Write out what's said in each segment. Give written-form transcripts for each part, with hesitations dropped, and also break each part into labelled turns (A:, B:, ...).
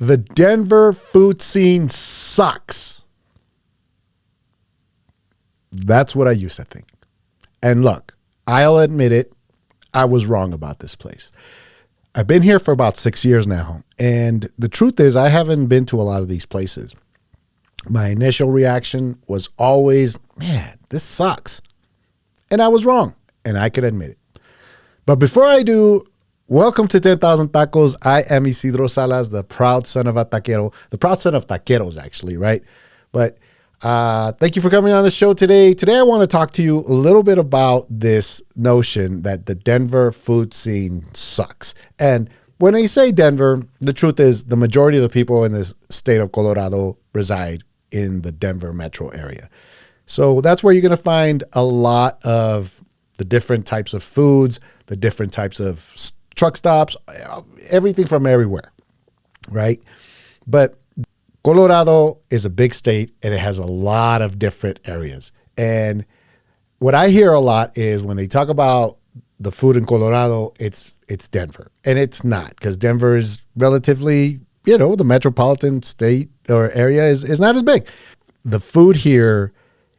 A: The Denver food scene sucks. That's what I used to think. And look, I'll admit it, I was wrong about this place. I've been here for about 6 years now, and the truth is I haven't been to a lot of these places. My initial reaction was always, man, this sucks. And I was wrong, and I could admit it. But before I do, welcome to 10,000 Tacos. I am Isidro Salas, the proud son of a taquero, the proud son of taqueros, actually, right? But thank you for coming on the show today. Today, I want to talk to you a little bit about this notion that the Denver food scene sucks. And when I say Denver, the truth is the majority of the people in this state of Colorado reside in the Denver metro area. So that's where you're going to find a lot of the different types of foods, the different types of truck stops, everything from everywhere, right? But Colorado is a big state and it has a lot of different areas. And what I hear a lot is when they talk about the food in Colorado, it's Denver. And it's not, because Denver is relatively, the metropolitan state or area is not as big. The food here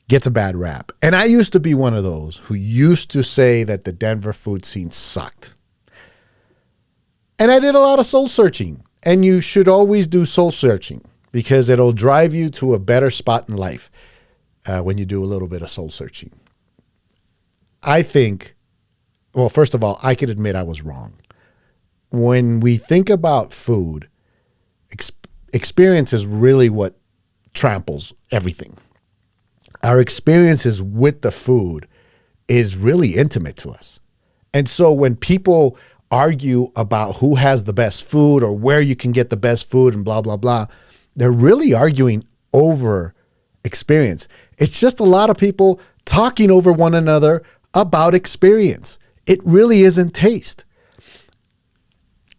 A: gets a bad rap. And I used to be one of those who used to say that the Denver food scene sucked. And I did a lot of soul searching. And you should always do soul searching, because it'll drive you to a better spot in life when you do a little bit of soul searching. I think, well, first of all, I could admit I was wrong. When we think about food, experience is really what tramples everything. Our experiences with the food is really intimate to us. And so when people argue about who has the best food or where you can get the best food and blah, blah, blah, they're really arguing over experience. It's just a lot of people talking over one another about experience. It really isn't taste.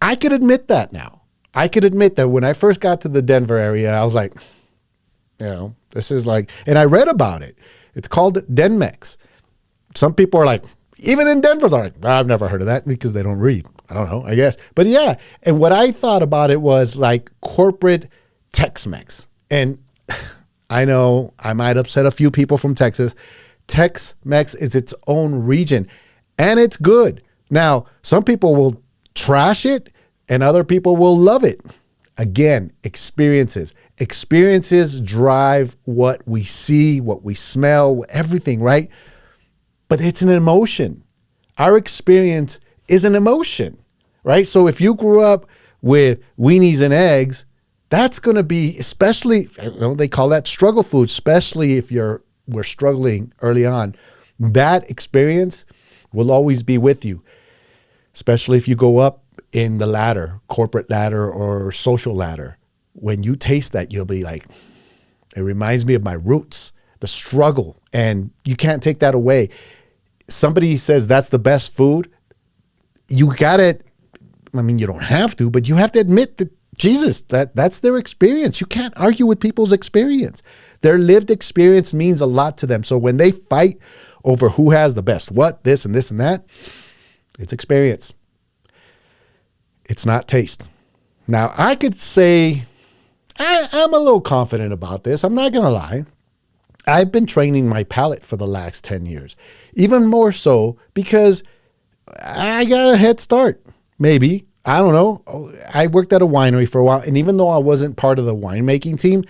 A: I could admit that now. I could admit that when I first got to the Denver area, I was like, this is like, and I read about it. It's called Denmex. Some people are like, even in Denver, they're like, I've never heard of that, because they don't read. I don't know, I guess. But yeah, and what I thought about it was like corporate Tex-Mex. And I know I might upset a few people from Texas. Tex-Mex is its own region, and it's good. Now, some people will trash it, and other people will love it. Again, experiences. Experiences drive what we see, what we smell, everything, right? But it's an emotion. Our experience is an emotion, right? So if you grew up with weenies and eggs, that's going to be, especially, they call that struggle food, especially if we're struggling early on. That experience will always be with you, especially if you go up in the ladder, corporate ladder or social ladder. When you taste that, you'll be like, it reminds me of my roots, the struggle, and you can't take that away. Somebody says that's the best food. You got it. I mean, you don't have to, but you have to admit that, Jesus, that's their experience. You can't argue with people's experience. Their lived experience means a lot to them. So when they fight over who has the best what, this and that, it's experience. It's not taste. Now, I could say I'm a little confident about this. I'm not going to lie. I've been training my palate for the last 10 years, even more so because I got a head start. Maybe. I don't know. I worked at a winery for a while. And even though I wasn't part of the winemaking team,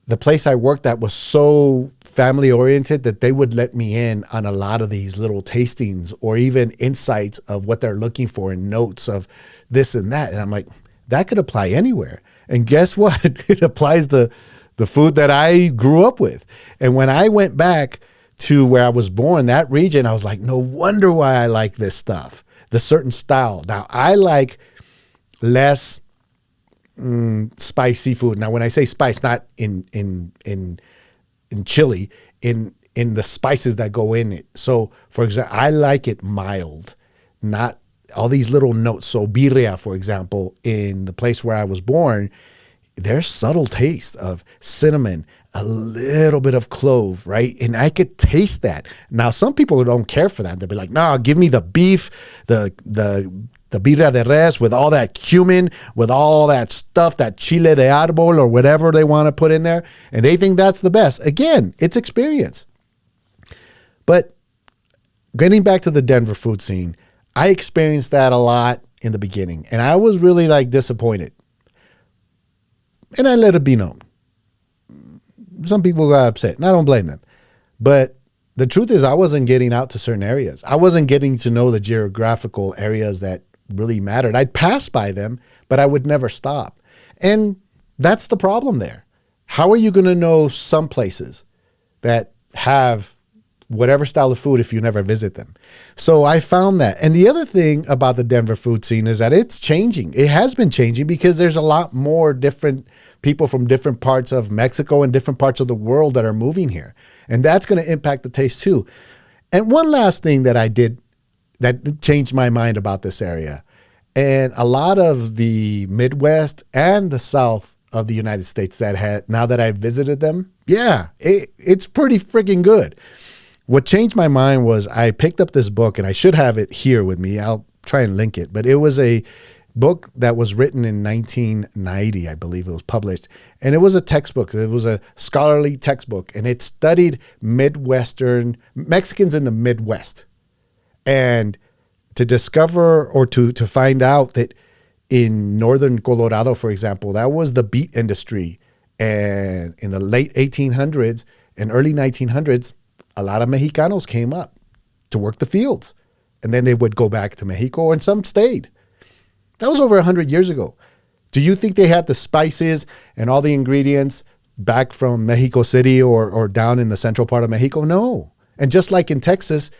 A: the place I worked at was so family oriented that they would let me in on a lot of these little tastings or even insights of what they're looking for and notes of this and that. And I'm like, that could apply anywhere. And guess what? It applies to the food that I grew up with. And when I went back to where I was born, that region, I was like, no wonder why I like this stuff, the certain style. Now, I like less spicy food. Now, when I say spice, not in chili, in the spices that go in it. So, for example, I like it mild, not all these little notes. So birria, for example, in the place where I was born, there's subtle taste of cinnamon, a little bit of clove, right? And I could taste that. Now, some people don't care for that. They'll be like, no, give me the beef, the the birria de res with all that cumin, with all that stuff, that chile de árbol or whatever they want to put in there. And they think that's the best. Again, it's experience. But getting back to the Denver food scene, I experienced that a lot in the beginning. And I was really like disappointed. And I let it be known. Some people got upset, and I don't blame them. But the truth is I wasn't getting out to certain areas. I wasn't getting to know the geographical areas that really mattered. I'd pass by them, but I would never stop. And that's the problem there. How are you going to know some places that have whatever style of food if you never visit them? So I found that. And the other thing about the Denver food scene is that it's changing. It has been changing because there's a lot more different people from different parts of Mexico and different parts of the world that are moving here. And that's going to impact the taste too. And one last thing that I did that changed my mind about this area. And a lot of the Midwest and the South of the United States that had, now that I've visited them, it's pretty freaking good. What changed my mind was I picked up this book, and I should have it here with me. I'll try and link it. But it was a book that was written in 1990, I believe it was published. And it was a textbook. It was a scholarly textbook. And it studied Midwestern Mexicans in the Midwest. And to discover or to find out that in northern Colorado, for example, that was the beet industry. And in the late 1800s and early 1900s, a lot of Mexicanos came up to work the fields. And then they would go back to Mexico, and some stayed. That was over 100 years ago. Do you think they had the spices and all the ingredients back from Mexico City or down in the central part of Mexico? No. And just like in Texas,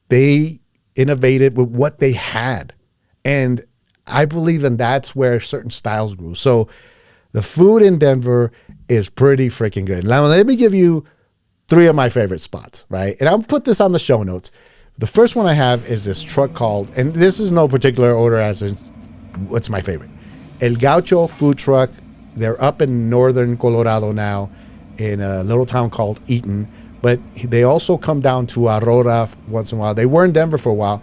A: they innovated with what they had. And I believe that's where certain styles grew. So the food in Denver is pretty freaking good. Now, let me give you 3 of my favorite spots, right? And I'll put this on the show notes. The first one I have is this truck called, and this is no particular order as in what's my favorite. El Gaucho food truck. They're up in northern Colorado now in a little town called Eaton. But they also come down to Aurora once in a while. They were in Denver for a while.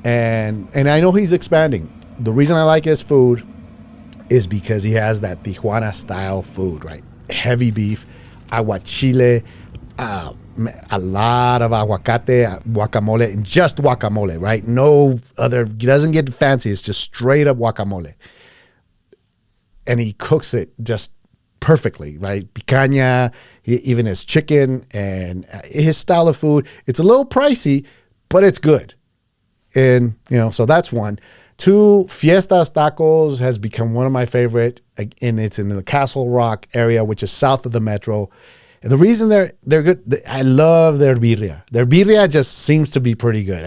A: And I know he's expanding. The reason I like his food is because he has that Tijuana-style food, right? Heavy beef, aguachile, a lot of aguacate, guacamole, and just guacamole, right? No other, he doesn't get fancy. It's just straight up guacamole. And he cooks it just perfectly, right? Picaña, even his chicken and his style of food. It's a little pricey, but it's good. And, so that's one. 2, Fiestas Tacos has become one of my favorite, and it's in the Castle Rock area, which is south of the metro. And the reason they're good, I love their birria. Their birria just seems to be pretty good.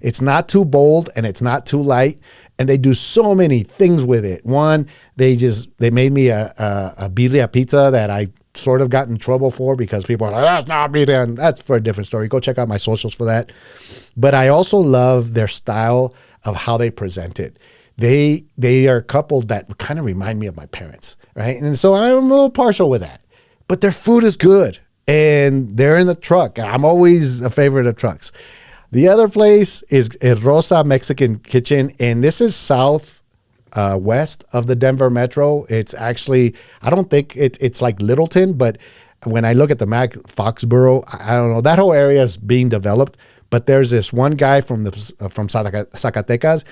A: It's not too bold and it's not too light, and they do so many things with it. One, they made me a birria pizza that I sort of got in trouble for because people are like, that's not birria, and that's for a different story. Go check out my socials for that. But I also love their style of how they present it. They are a couple that kind of remind me of my parents, right? And so I'm a little partial with that. But their food is good, and they're in the truck. I'm always a favorite of trucks. The other place is Rosa Mexican Kitchen, and this is south west of the Denver metro. It's actually, I don't think it's like Littleton, but when I look at the map, Foxborough, I don't know. That whole area is being developed, but there's this one guy from Zacatecas,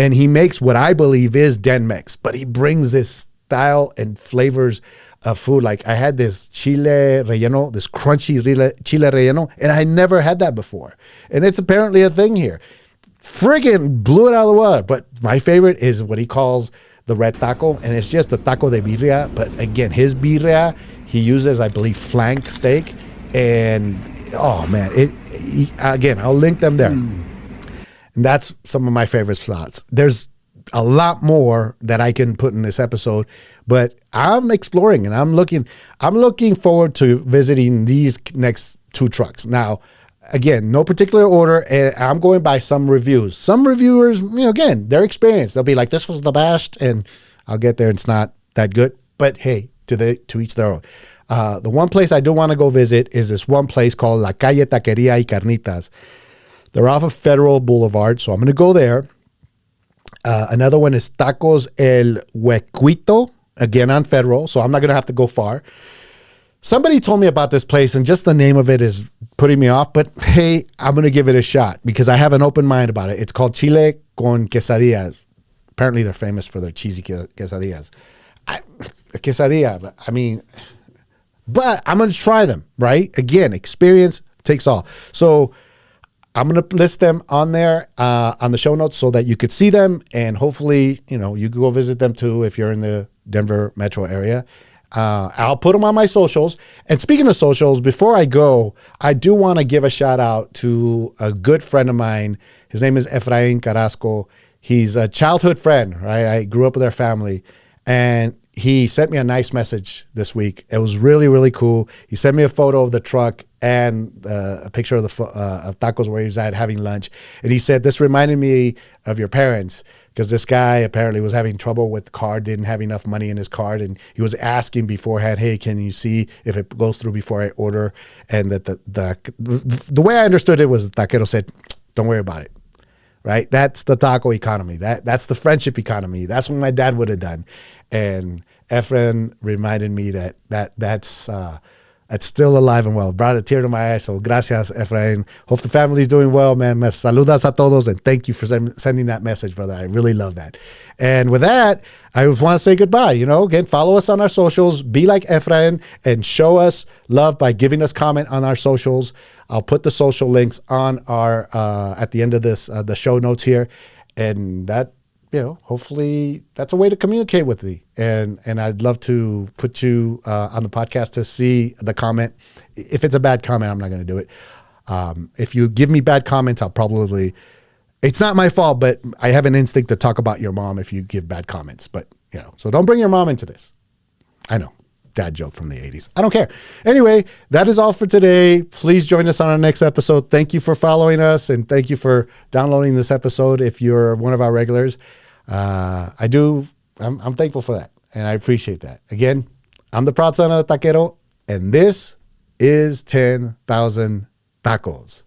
A: and he makes what I believe is Denmex, but he brings this style and flavors of food. Like I had this chile relleno, this crunchy chile relleno, and I never had that before. And it's apparently a thing here. Friggin' blew it out of the water. But my favorite is what he calls the red taco, and it's just the taco de birria. But again, his birria, he uses, I believe, flank steak. And oh man, again, I'll link them there. And that's some of my favorite slots. There's a lot more that I can put in this episode, but I'm exploring and I'm looking forward to visiting these next 2 trucks. Now, again, no particular order, and I'm going by some reviews. Some reviewers, again, their experience, they'll be like, this was the best, and I'll get there and it's not that good. But hey, to each their own. The one place I do want to go visit is this one place called La Calle Taquería y Carnitas. They're off of Federal Boulevard, so I'm going to go there. Another one is Tacos El Huequito, again on Federal, so I'm not going to have to go far. Somebody told me about this place, and just the name of it is putting me off, but hey, I'm going to give it a shot because I have an open mind about it. It's called Chile con Quesadillas. Apparently, they're famous for their cheesy quesadillas. Quesadilla, I mean, but I'm going to try them, right? Again, experience takes all. So I'm going to list them on there on the show notes so that you could see them, and hopefully, you could go visit them too if you're in the Denver metro area. I'll put them on my socials. And speaking of socials, before I go, I do want to give a shout out to a good friend of mine. His name is Efrain Carrasco. He's a childhood friend, right? I grew up with their family, and he sent me a nice message this week. It was really, really cool. He sent me a photo of the truck and a picture of of tacos where he was at having lunch. And he said, this reminded me of your parents, because this guy apparently was having trouble with the card, didn't have enough money in his card. And he was asking beforehand, hey, can you see if it goes through before I order? And that the way I understood it was the taquero said, don't worry about it. Right? That's the taco economy. That's the friendship economy. That's what my dad would have done. And Efren reminded me that's still alive and well. Brought a tear to my eye. So gracias, Efrain. Hope the family's doing well, man. Me saludas a todos, and thank you for sending that message, brother. I really love that. And with that, I want to say goodbye. Again, follow us on our socials. Be like Efrain and show us love by giving us comment on our socials. I'll put the social links on our at the end of this the show notes here, and that hopefully that's a way to communicate with me. And I'd love to put you on the podcast to see the comment. If it's a bad comment, I'm not going to do it. If you give me bad comments, I'll probably. It's not my fault, but I have an instinct to talk about your mom if you give bad comments. But so don't bring your mom into this. I know. Dad joke from the 80s. I don't care. Anyway, that is all for today. Please join us on our next episode. Thank you for following us, and thank you for downloading this episode if you're one of our regulars. I'm thankful for that, and I appreciate that. Again, I'm the proud son of the taquero, and this is 10,000 Tacos.